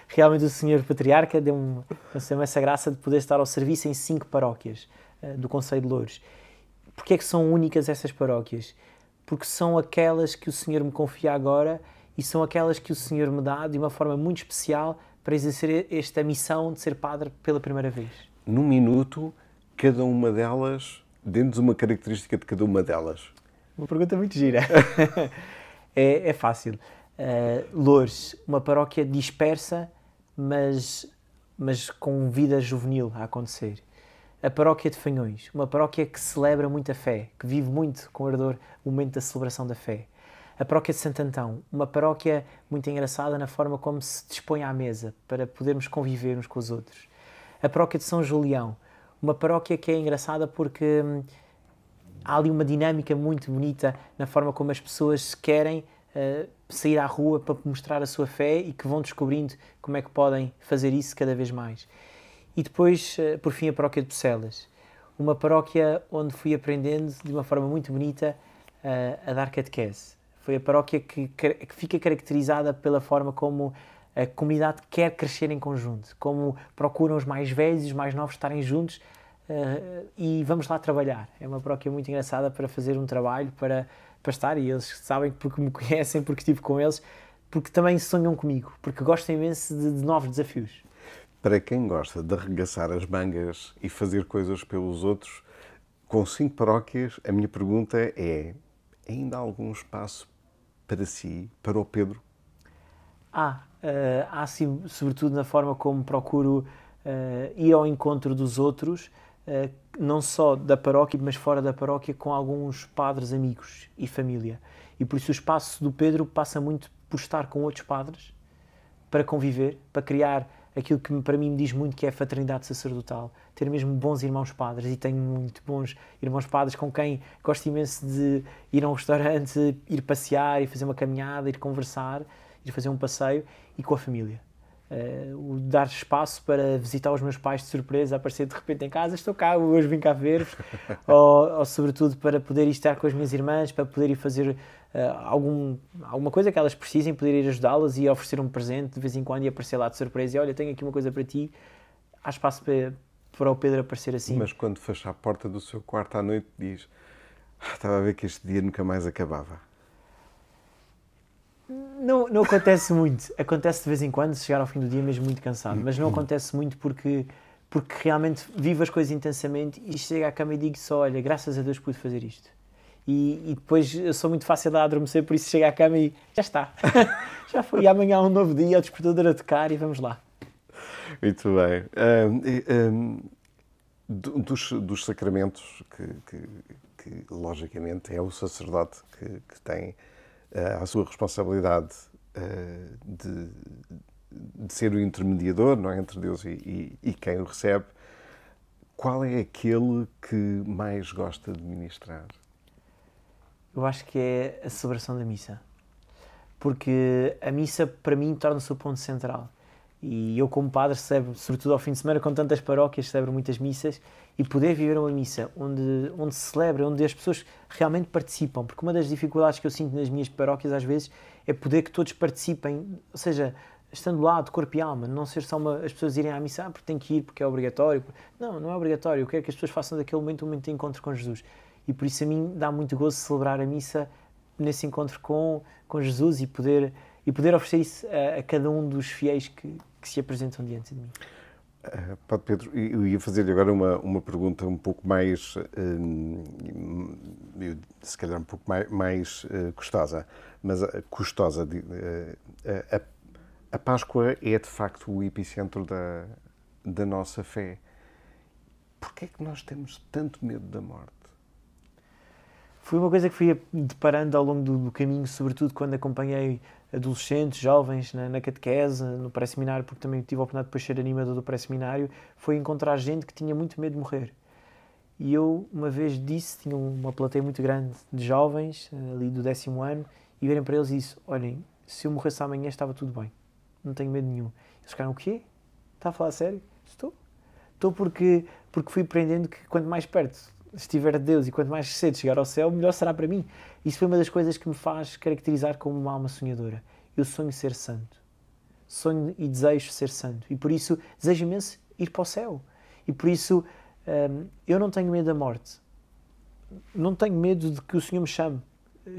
Realmente o Senhor Patriarca deu-me essa graça de poder estar ao serviço em 5 paróquias do Concelho de Loures. Porquê é que são únicas essas paróquias? Porque são aquelas que o Senhor me confia agora e são aquelas que o Senhor me dá de uma forma muito especial para exercer esta missão de ser padre pela primeira vez. Num minuto, cada uma delas, dentro de uma característica de cada uma delas. Uma pergunta muito gira. É fácil. Loures, uma paróquia dispersa, mas com vida juvenil a acontecer. A paróquia de Fanhões, uma paróquia que celebra muito a fé, que vive muito com ardor o momento da celebração da fé. A paróquia de Santo Antão, uma paróquia muito engraçada na forma como se dispõe à mesa para podermos conviver uns com os outros. A paróquia de São Julião, uma paróquia que é engraçada porque há ali uma dinâmica muito bonita na forma como as pessoas querem sair à rua para mostrar a sua fé e que vão descobrindo como é que podem fazer isso cada vez mais. E depois, por fim, a paróquia de Bucelas, uma paróquia onde fui aprendendo de uma forma muito bonita a dar catequese. Foi a paróquia que fica caracterizada pela forma como a comunidade quer crescer em conjunto, como procuram os mais velhos e os mais novos estarem juntos e vamos lá trabalhar. É uma paróquia muito engraçada para fazer um trabalho, para estar, e eles sabem porque me conhecem, porque estive com eles, porque também sonham comigo, porque gostam imenso de novos desafios. Para quem gosta de arregaçar as mangas e fazer coisas pelos outros, com 5 paróquias, a minha pergunta é: ainda há algum espaço para si, para o Pedro? Há sim, sobretudo na forma como procuro ir ao encontro dos outros, não só da paróquia, mas fora da paróquia, com alguns padres amigos e família. E por isso o espaço do Pedro passa muito por estar com outros padres, para conviver, para criar aquilo que para mim me diz muito, que é a fraternidade sacerdotal. Ter mesmo bons irmãos padres, e tenho muito bons irmãos padres com quem gosto imenso de ir a um restaurante, ir passear, ir fazer uma caminhada, ir conversar, ir fazer um passeio, e com a família. O dar espaço para visitar os meus pais de surpresa, aparecer de repente em casa, estou cá, hoje vim cá ver-vos, ou sobretudo para poder estar com as minhas irmãs, para poder ir fazer alguma coisa que elas precisem, poder ir ajudá-las e oferecer um presente de vez em quando e aparecer lá de surpresa e olha, tenho aqui uma coisa para ti. Há espaço para o Pedro aparecer assim. Mas quando fecha a porta do seu quarto à noite diz, estava a ver que este dia nunca mais acabava. Não acontece muito. Acontece de vez em quando, se chegar ao fim do dia mesmo muito cansado, mas não acontece muito porque realmente vivo as coisas intensamente e chego à cama e digo só, olha, graças a Deus pude fazer isto. E depois eu sou muito fácil de adormecer, por isso chego à cama e já está. Já foi. E amanhã há um novo dia, o despertador a tocar e vamos lá. Muito bem. Dos sacramentos que logicamente é o sacerdote que tem a sua responsabilidade de ser o intermediador, não é, entre Deus e quem o recebe, qual é aquele que mais gosta de ministrar? Eu acho que é a celebração da missa. Porque a missa, para mim, torna-se o ponto central. E eu, como padre, celebro, sobretudo ao fim de semana, com tantas paróquias, celebro muitas missas, e poder viver uma missa onde se celebra, onde as pessoas realmente participam. Porque uma das dificuldades que eu sinto nas minhas paróquias, às vezes, é poder que todos participem, ou seja, estando lá de corpo e alma, não ser só as pessoas irem à missa porque têm que ir, porque é obrigatório. Não é obrigatório. Eu quero que as pessoas façam daquele momento um momento de encontro com Jesus. E por isso a mim dá muito gozo celebrar a missa nesse encontro com Jesus e poder oferecer isso a cada um dos fiéis que se apresentam diante de mim. Padre Pedro, eu ia fazer-lhe agora uma pergunta um pouco mais, se calhar um pouco mais custosa, mas custosa. A Páscoa é de facto o epicentro da nossa fé. Porquê é que nós temos tanto medo da morte? Foi uma coisa que fui deparando ao longo do caminho, sobretudo quando acompanhei adolescentes, jovens, na catequese, no pré-seminário, porque também tive a oportunidade de depois ser animador do pré-seminário, foi encontrar gente que tinha muito medo de morrer. E eu, uma vez tinha uma plateia muito grande de jovens, ali do 10º ano, e virem para eles e disse, olhem, se eu morresse amanhã estava tudo bem, não tenho medo nenhum. Eles ficaram, o quê? Está a falar sério? Estou porque fui aprendendo que quanto mais perto estiver de Deus e quanto mais cedo chegar ao céu, melhor será para mim. Isso foi uma das coisas que me faz caracterizar como uma alma sonhadora. Eu sonho ser santo. Sonho e desejo ser santo. E por isso desejo imenso ir para o céu. E por isso eu não tenho medo da morte. Não tenho medo de que o Senhor me chame.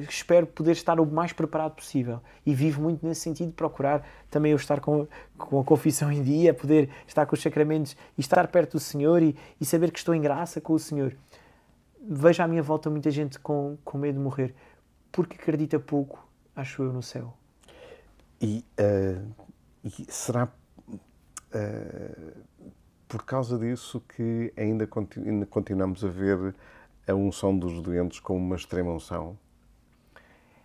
Espero poder estar o mais preparado possível. E vivo muito nesse sentido de procurar também eu estar com a confissão em dia, poder estar com os sacramentos e estar perto do Senhor e saber que estou em graça com o Senhor. Vejo à minha volta muita gente com medo de morrer, porque acredita pouco, acho eu, no céu. E será por causa disso que ainda continuamos a ver a unção dos doentes como uma extrema unção?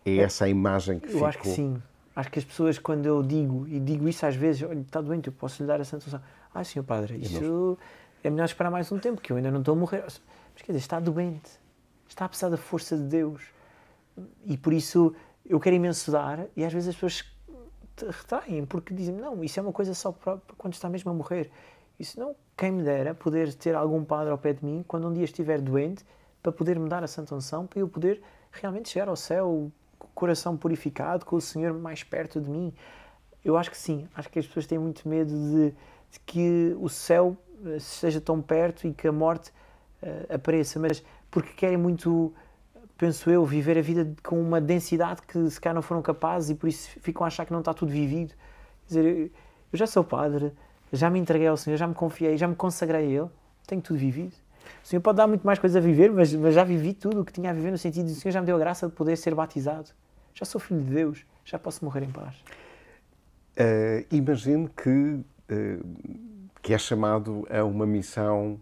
É essa a imagem que ficou? Eu acho que sim. Acho que as pessoas, quando eu digo isso às vezes, olha, está doente, eu posso lhe dar a santa unção. Senhor Padre, isso é melhor esperar mais um tempo, que eu ainda não estou a morrer. Mas quer dizer, está doente, está a precisar da força de Deus. E por isso eu quero imenso dar, e às vezes as pessoas retraem, porque dizem, não, isso é uma coisa só para quando está mesmo a morrer. Isso não, quem me dera poder ter algum padre ao pé de mim, quando um dia estiver doente, para poder me dar a santa unção, para eu poder realmente chegar ao céu, com o coração purificado, com o Senhor mais perto de mim. Eu acho que sim, acho que as pessoas têm muito medo de que o céu esteja tão perto e que a morte apareça, mas porque querem muito, penso eu, viver a vida com uma densidade que se calhar não foram capazes e por isso ficam a achar que não está tudo vivido. Quer dizer, eu já sou padre, já me entreguei ao Senhor, já me confiei, já me consagrei a Ele, tenho tudo vivido. O Senhor pode dar muito mais coisa a viver, mas já vivi tudo o que tinha a viver, no sentido de que o Senhor já me deu a graça de poder ser batizado. Já sou filho de Deus, já posso morrer em paz. Imagino que que é chamado a uma missão.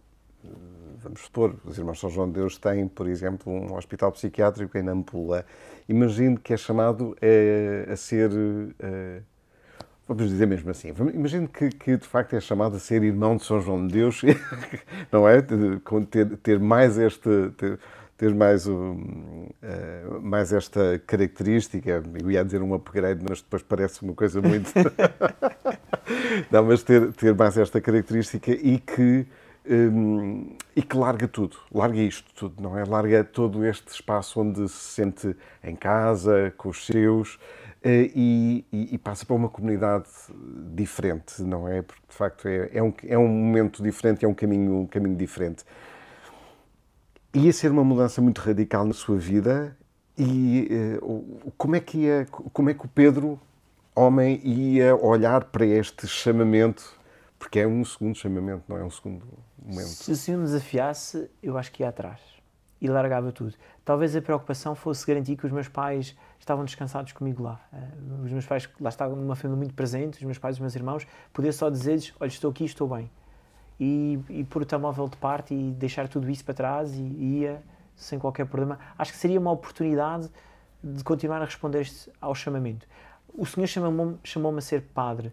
Vamos supor, os Irmãos São João de Deus têm, por exemplo, um hospital psiquiátrico em Nampula. Imagino que é chamado a ser, vamos dizer mesmo assim, imagino que de facto é chamado a ser irmão de São João de Deus, não é? Ter mais ter mais esta característica. Eu ia dizer um upgrade, mas depois parece uma coisa muito... Não, mas ter mais esta característica e que larga tudo, larga isto tudo, não é? Larga todo este espaço onde se sente em casa, com os seus, e passa para uma comunidade diferente, não é? Porque de facto é um momento diferente, é um caminho diferente. Ia ser uma mudança muito radical na sua vida e como é que o Pedro, homem, ia olhar para este chamamento? Porque é um segundo chamamento, não é um segundo momento. Se o Senhor me desafiasse, eu acho que ia atrás e largava tudo. Talvez a preocupação fosse garantir que os meus pais estavam descansados comigo lá. Os meus pais, lá estavam numa família muito presente, os meus pais e os meus irmãos, poder só dizer-lhes, olha, estou aqui, estou bem. E pôr o telemóvel de parte e deixar tudo isso para trás e ia sem qualquer problema. Acho que seria uma oportunidade de continuar a responder ao chamamento. O Senhor chamou-me a ser padre,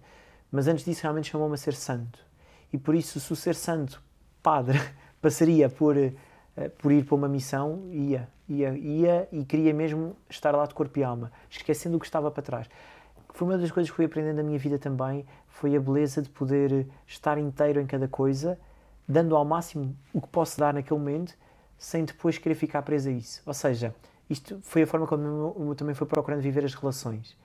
mas antes disso realmente chamou-me a ser santo. E por isso, se o ser santo, padre, passaria por ir para uma missão, ia e queria mesmo estar lá de corpo e alma, esquecendo o que estava para trás. Foi uma das coisas que fui aprendendo na minha vida também, foi a beleza de poder estar inteiro em cada coisa, dando ao máximo o que posso dar naquele momento, sem depois querer ficar preso a isso. Ou seja, isto foi a forma como eu também fui procurando viver as relações.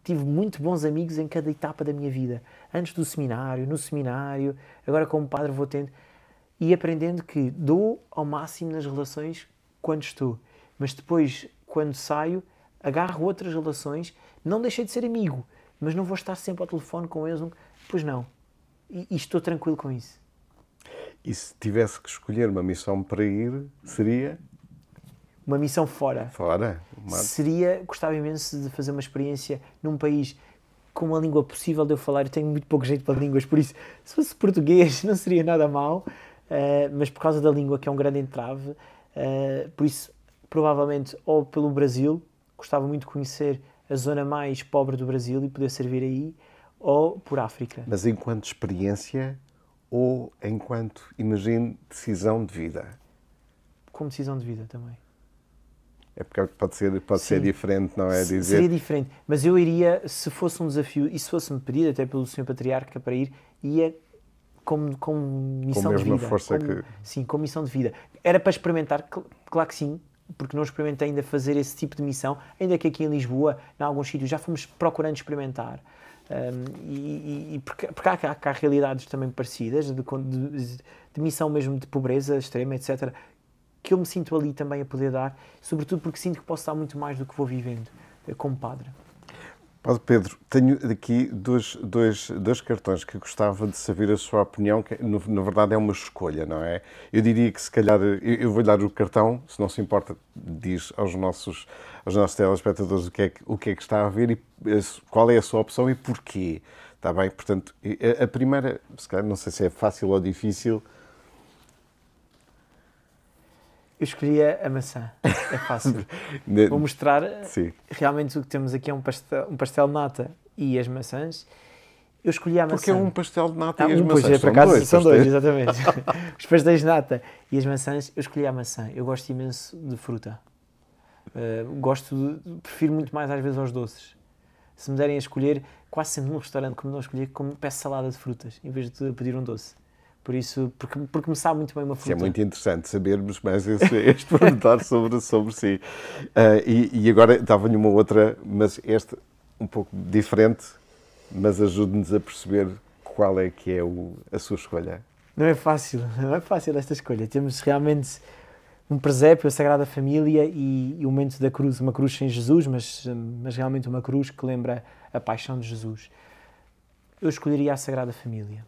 Tive muito bons amigos em cada etapa da minha vida. Antes do seminário, no seminário, agora como padre vou tendo. E aprendendo que dou ao máximo nas relações quando estou. Mas depois, quando saio, agarro outras relações. Não deixei de ser amigo, mas não vou estar sempre ao telefone com eles. Pois não. E estou tranquilo com isso. E se tivesse que escolher uma missão para ir, seria? Uma missão fora. Fora? Gostava imenso de fazer uma experiência num país com uma língua possível de eu falar. Eu tenho muito pouco jeito para línguas, por isso, se fosse português, não seria nada mal. Mas por causa da língua, que é um grande entrave, por isso, provavelmente, ou pelo Brasil, gostava muito de conhecer a zona mais pobre do Brasil e poder servir aí, ou por África. Mas enquanto experiência ou enquanto, imagine, decisão de vida? Como decisão de vida também. É porque pode ser diferente, não é? Dizer... Seria diferente, mas eu iria, se fosse um desafio e se fosse-me pedido até pelo Sr. Patriarca para ir, ia com missão de vida. Força Sim, com missão de vida. Era para experimentar, claro que sim, porque não experimentei ainda fazer esse tipo de missão, ainda que aqui em Lisboa, em alguns sítios, já fomos procurando experimentar. Porque há realidades também parecidas, de missão mesmo de pobreza extrema, etc., que eu me sinto ali também a poder dar, sobretudo porque sinto que posso dar muito mais do que vou vivendo como padre. Padre Pedro, tenho aqui dois cartões que gostava de saber a sua opinião, que na verdade é uma escolha, não é? Eu diria que se calhar, eu vou dar o cartão, se não se importa, diz aos nossos telespectadores o que é que está a ver e qual é a sua opção e porquê, está bem? Portanto, a primeira, se calhar não sei se é fácil ou difícil. Eu escolhia a maçã, é fácil. Vou mostrar. Sim. Realmente o que temos aqui é um pastel de nata e as maçãs. Eu escolhi a maçã. Porque é um pastel de nata e as maçãs? Pois, por acaso são dois, exatamente. Os pastéis de nata e as maçãs, eu escolhi a maçã. Eu gosto imenso de fruta. Prefiro muito mais às vezes aos doces. Se me derem a escolher, quase sempre num restaurante, como não escolhi, peço salada de frutas, em vez de pedir um doce. Por isso, porque me sabe muito bem uma fruta. Isso é muito interessante sabermos mais este pormenor sobre si. E agora dava-lhe uma outra, mas esta um pouco diferente, mas ajude-nos a perceber qual é que é a sua escolha. Não é fácil esta escolha. Temos realmente um presépio, a Sagrada Família e o momento da cruz, uma cruz sem Jesus, mas realmente uma cruz que lembra a paixão de Jesus. Eu escolheria a Sagrada Família.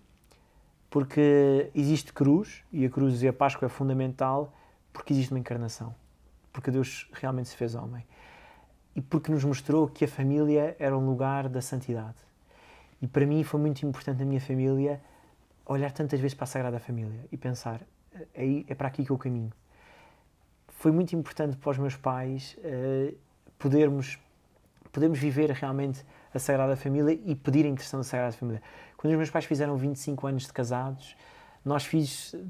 Porque existe cruz, e a cruz e a Páscoa é fundamental, porque existe uma encarnação. Porque Deus realmente se fez homem. E porque nos mostrou que a família era um lugar da santidade. E para mim foi muito importante na minha família olhar tantas vezes para a Sagrada Família e pensar, é para aqui que eu caminho. Foi muito importante para os meus pais podermos viver realmente a Sagrada Família e pedir a intercessão da Sagrada Família. Quando os meus pais fizeram 25 anos de casados, nós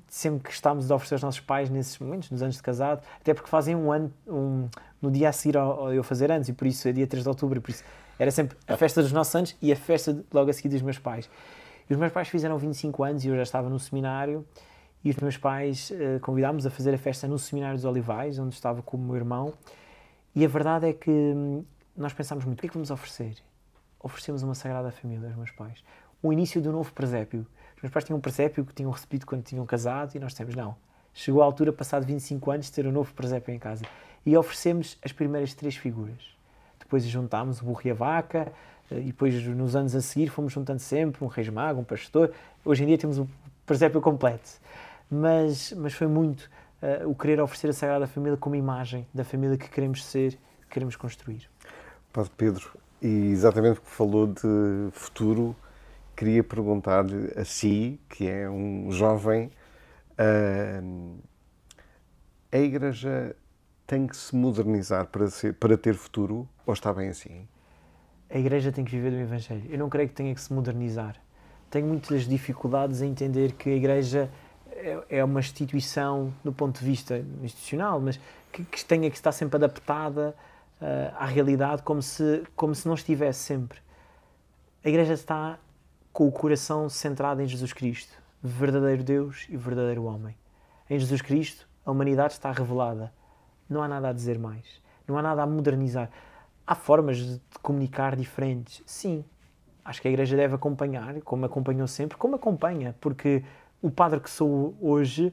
sempre que estávamos a oferecer aos nossos pais nesses momentos, nos anos de casado, até porque fazem um ano, no dia a seguir ao eu fazer anos, e por isso é dia 3 de outubro, e por isso era sempre a festa dos nossos anos e a festa logo a seguir dos meus pais. E os meus pais fizeram 25 anos e eu já estava no seminário, e os meus pais convidámos a fazer a festa no Seminário dos Olivais, onde estava com o meu irmão, e a verdade é que nós pensámos muito, o que é que vamos oferecer? Oferecemos uma Sagrada Família aos meus pais. O início do novo presépio. Os meus pais tinham um presépio que tinham recebido quando tinham casado e nós dissemos, não. Chegou a altura, passado 25 anos, de ter um novo presépio em casa. E oferecemos as primeiras 3 figuras. Depois juntámos o burro e a vaca, e depois nos anos a seguir fomos juntando sempre um reis mago, um pastor. Hoje em dia temos o presépio completo. Mas foi muito o querer oferecer a Sagrada Família como imagem da família que queremos ser, que queremos construir. Padre Pedro, e exatamente porque falou de futuro, queria perguntar-lhe a si, que é um jovem, a Igreja tem que se modernizar para ter futuro, ou está bem assim? A Igreja tem que viver do Evangelho. Eu não creio que tenha que se modernizar. Tenho muitas dificuldades em entender que a Igreja é uma instituição do ponto de vista institucional, mas que tenha que estar sempre adaptada à realidade como se não estivesse sempre. A Igreja está com o coração centrado em Jesus Cristo, verdadeiro Deus e verdadeiro homem. Em Jesus Cristo, a humanidade está revelada. Não há nada a dizer mais. Não há nada a modernizar. Há formas de comunicar diferentes. Sim, acho que a Igreja deve acompanhar, como acompanhou sempre, como acompanha, porque o padre que sou hoje,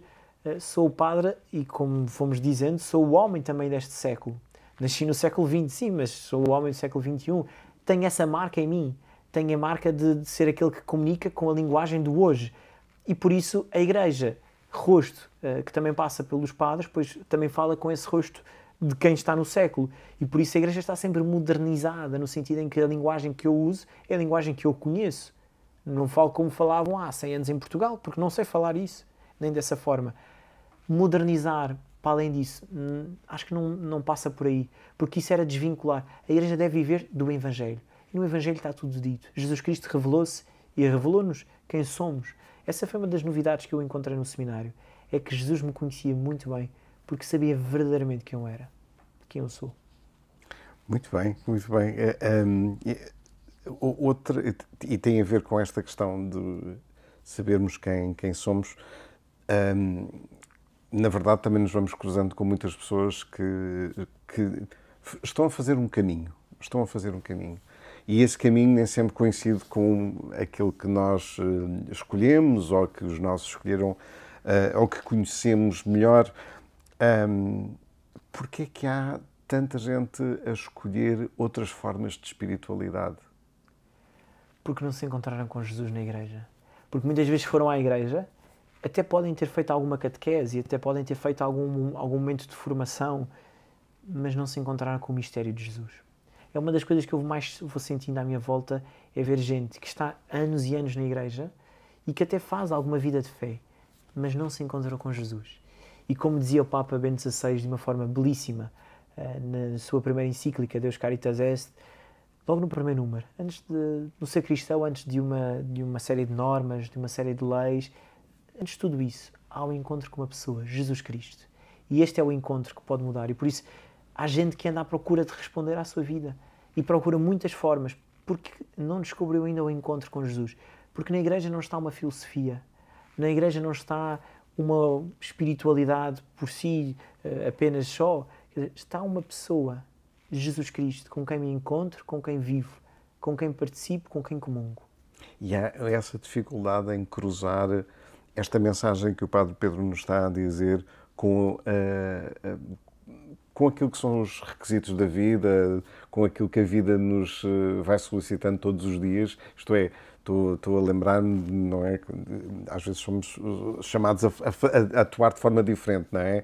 sou o padre e, como fomos dizendo, sou o homem também deste século. Nasci no século XX, sim, mas sou o homem do século XXI. Tenho essa marca em mim. Tenho a marca de ser aquele que comunica com a linguagem do hoje. E por isso a Igreja, rosto, que também passa pelos padres, pois também fala com esse rosto de quem está no século. E por isso a Igreja está sempre modernizada, no sentido em que a linguagem que eu uso é a linguagem que eu conheço. Não falo como falavam há 100 anos em Portugal, porque não sei falar isso, nem dessa forma. Modernizar, para além disso, acho que não passa por aí, porque isso era desvincular. A Igreja deve viver do Evangelho. E no Evangelho está tudo dito. Jesus Cristo revelou-se e revelou-nos quem somos. Essa foi uma das novidades que eu encontrei no seminário. É que Jesus me conhecia muito bem, porque sabia verdadeiramente quem eu era, quem eu sou. Muito bem, muito bem. E tem a ver com esta questão de sabermos quem somos. Na verdade, também nos vamos cruzando com muitas pessoas que estão a fazer um caminho. E esse caminho nem sempre coincide com aquilo que nós escolhemos ou que os nossos escolheram ou que conhecemos melhor. Porquê é que há tanta gente a escolher outras formas de espiritualidade? Porque não se encontraram com Jesus na Igreja. Porque muitas vezes foram à Igreja, até podem ter feito alguma catequese, até podem ter feito algum momento de formação, mas não se encontraram com o mistério de Jesus. É uma das coisas que eu mais vou sentindo à minha volta, é ver gente que está anos e anos na Igreja e que até faz alguma vida de fé, mas não se encontrou com Jesus. E como dizia o Papa Bento XVI de uma forma belíssima, na sua primeira encíclica, Deus Caritas Est, logo no primeiro número, antes de ser cristão, antes de uma série de normas, de uma série de leis, antes de tudo isso, há um encontro com uma pessoa, Jesus Cristo. E este é o encontro que pode mudar. E por isso há gente que anda à procura de responder à sua vida e procura muitas formas, porque não descobriu ainda o encontro com Jesus. Porque na Igreja não está uma filosofia, na Igreja não está uma espiritualidade por si, apenas só. Está uma pessoa, Jesus Cristo, com quem me encontro, com quem vivo, com quem participo, com quem comungo. E há essa dificuldade em cruzar esta mensagem que o Padre Pedro nos está a dizer com aquilo que são os requisitos da vida, com aquilo que a vida nos vai solicitando todos os dias. Isto é, estou a lembrar-me, não é? Às vezes somos chamados a atuar de forma diferente, não é?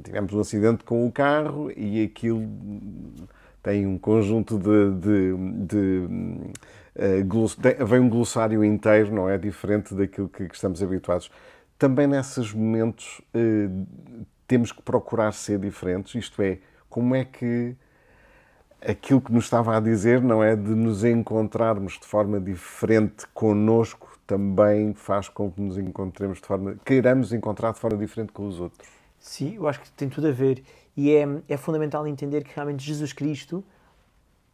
Tivemos um acidente com o carro e aquilo tem um conjunto vem um glossário inteiro, não é? Diferente daquilo que estamos habituados. Também nesses momentos temos que procurar ser diferentes, isto é, como é que aquilo que nos estava a dizer, não é, de nos encontrarmos de forma diferente connosco, também faz com que nos encontremos queiramos encontrar de forma diferente com os outros. Sim, eu acho que tem tudo a ver. E é fundamental entender que realmente Jesus Cristo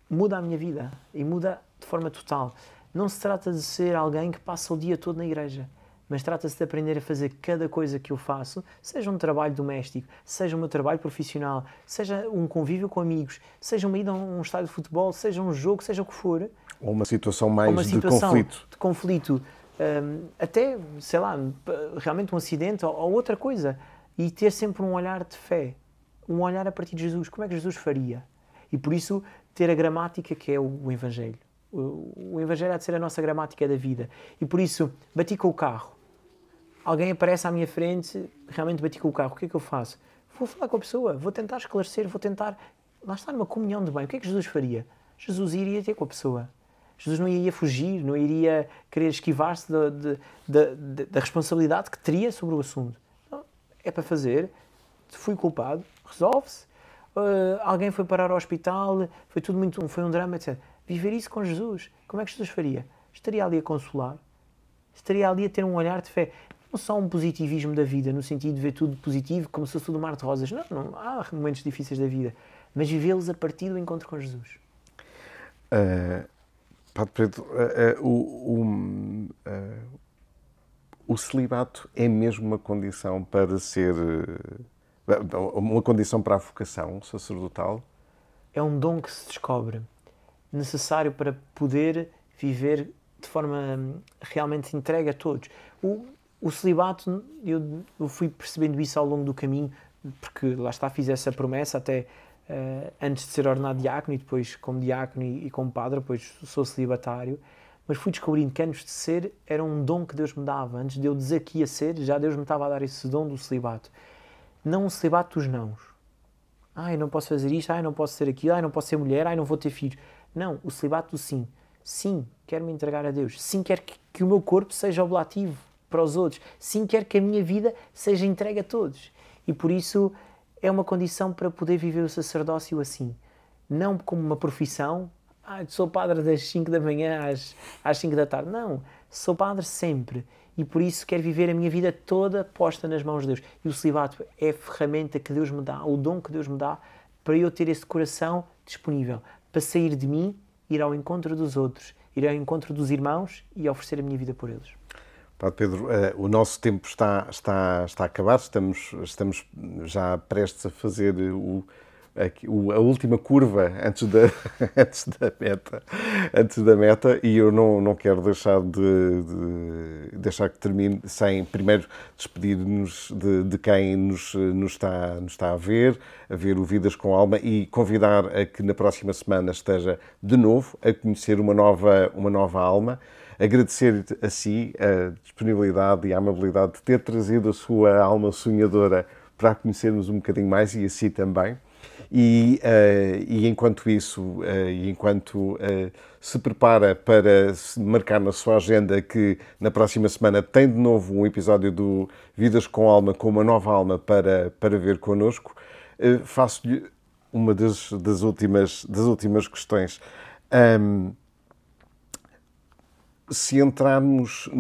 muda a minha vida e muda de forma total. Não se trata de ser alguém que passa o dia todo na igreja, mas trata-se de aprender a fazer cada coisa que eu faço, seja um trabalho doméstico, seja o meu trabalho profissional, seja um convívio com amigos, seja uma ida a um estádio de futebol, seja um jogo, seja o que for. Ou uma situação mais de conflito. De conflito. Até, sei lá, realmente um acidente ou outra coisa. E ter sempre um olhar de fé, um olhar a partir de Jesus. Como é que Jesus faria? E por isso ter a gramática que é o Evangelho. O Evangelho há de ser a nossa gramática da vida. E por isso, bati com o carro. Alguém aparece à minha frente, realmente bati com o carro. O que é que eu faço? Vou falar com a pessoa, vou tentar esclarecer, vou tentar... Lá está, numa comunhão de bem. O que é que Jesus faria? Jesus iria ter com a pessoa. Jesus não iria fugir, não iria querer esquivar-se da responsabilidade que teria sobre o assunto. Não, é para fazer. Fui culpado, resolve-se. Alguém foi parar ao hospital, foi um drama, etc. Viver isso com Jesus. Como é que Jesus faria? Estaria ali a consolar, estaria ali a ter um olhar de fé. Não só um positivismo da vida, no sentido de ver tudo positivo, como se fosse tudo um mar de rosas. Não, há momentos difíceis da vida, mas vivê-los a partir do encontro com Jesus. Padre Pedro, o celibato é mesmo uma condição para ser... uma condição para a vocação sacerdotal? É um dom que se descobre, necessário para poder viver de forma realmente entregue a todos. O celibato, eu fui percebendo isso ao longo do caminho, porque lá está, fiz essa promessa até antes de ser ordenado diácono e depois como diácono e como padre, depois sou celibatário, mas fui descobrindo que antes de ser era um dom que Deus me dava. Antes de eu dizer que ia ser, já Deus me estava a dar esse dom do celibato. Não um celibato dos nãos. Eu não posso fazer isto, não posso ser aquilo, não posso ser mulher, não vou ter filhos. Não, o celibato do sim. Sim, quero me entregar a Deus. Sim, quero que o meu corpo seja oblativo para os outros. Sim, quero que a minha vida seja entregue a todos. E por isso é uma condição para poder viver o sacerdócio assim. Não como uma profissão. Sou padre das 5 da manhã às 5 da tarde. Não, sou padre sempre. E por isso quero viver a minha vida toda posta nas mãos de Deus. E o celibato é a ferramenta que Deus me dá, o dom que Deus me dá para eu ter esse coração disponível. Para sair de mim, ir ao encontro dos outros, ir ao encontro dos irmãos e oferecer a minha vida por eles. Padre Pedro, o nosso tempo está a acabar, estamos já prestes a fazer a última curva antes da meta, e eu não quero deixar que termine sem primeiro despedir-nos de quem nos está a ver o Vidas com Alma, e convidar a que na próxima semana esteja de novo a conhecer uma nova alma. Agradecer a si a disponibilidade e a amabilidade de ter trazido a sua alma sonhadora para a conhecermos um bocadinho mais, e a si também. E enquanto isso, enquanto se prepara para marcar na sua agenda que na próxima semana tem de novo um episódio do Vidas com Alma, com uma nova alma para ver connosco, faço-lhe uma das últimas questões. Se entrarmos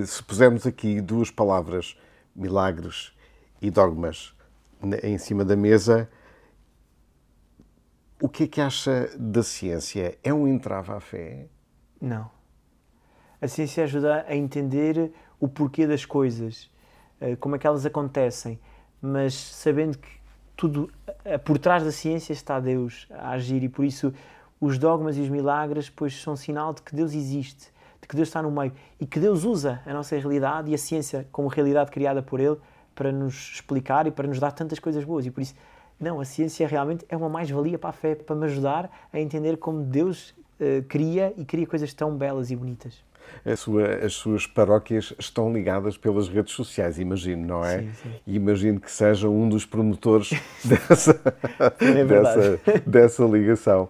se pusermos aqui duas palavras, milagres e dogmas, em cima da mesa, o que é que acha da ciência? É um entrave à fé? Não. A ciência ajuda a entender o porquê das coisas, como é que elas acontecem, mas sabendo que tudo por trás da ciência está Deus a agir, e por isso os dogmas e os milagres pois são sinal de que Deus existe, de que Deus está no meio e que Deus usa a nossa realidade e a ciência como realidade criada por Ele para nos explicar e para nos dar tantas coisas boas. E por isso, não, a ciência realmente é uma mais-valia para a fé, para me ajudar a entender como Deus cria coisas tão belas e bonitas. As suas paróquias estão ligadas pelas redes sociais, imagino, não é? Sim, sim. E imagino que seja um dos promotores dessa ligação.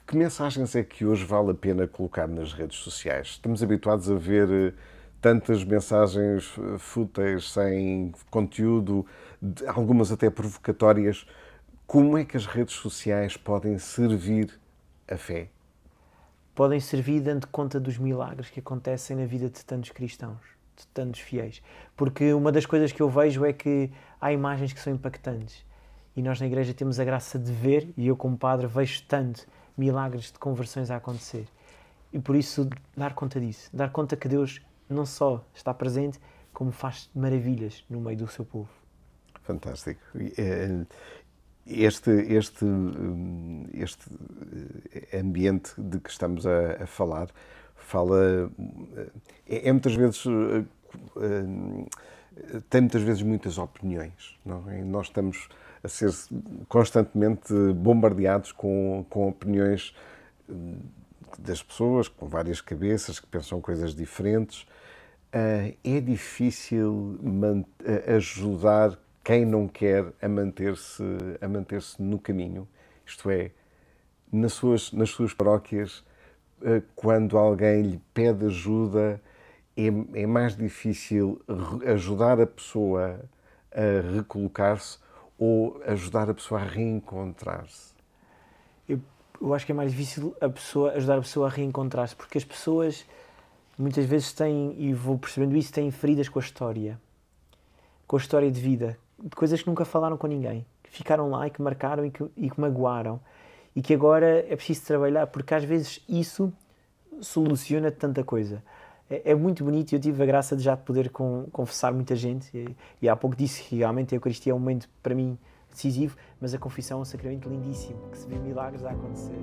Que mensagens é que hoje vale a pena colocar nas redes sociais? Estamos habituados a ver tantas mensagens fúteis, sem conteúdo, algumas até provocatórias. Como é que as redes sociais podem servir a fé? Podem servir dando conta dos milagres que acontecem na vida de tantos cristãos, de tantos fiéis. Porque uma das coisas que eu vejo é que há imagens que são impactantes. E nós na igreja temos a graça de ver, e eu como padre vejo tanto milagres de conversões a acontecer. E por isso dar conta disso. Dar conta que Deus não só está presente, como faz maravilhas no meio do seu povo. Fantástico. Este ambiente de que estamos a falar muitas vezes tem muitas vezes muitas opiniões, não é? Nós estamos a ser constantemente bombardeados com opiniões das pessoas, com várias cabeças, que pensam coisas diferentes. É difícil ajudar quem não quer a manter-se no caminho, isto é, nas suas paróquias, quando alguém lhe pede ajuda, é mais difícil ajudar a pessoa a recolocar-se ou ajudar a pessoa a reencontrar-se? Eu acho que é mais difícil ajudar a pessoa a reencontrar-se, porque as pessoas muitas vezes têm, e vou percebendo isso, têm feridas com a história de vida, de coisas que nunca falaram com ninguém, que ficaram lá e que marcaram e que magoaram, e que agora é preciso trabalhar, porque às vezes isso soluciona tanta coisa. É muito bonito, e eu tive a graça de já poder confessar muita gente, e há pouco disse que realmente a Eucaristia é um momento para mim decisivo, mas a confissão é um sacramento lindíssimo, que se vê milagres a acontecer.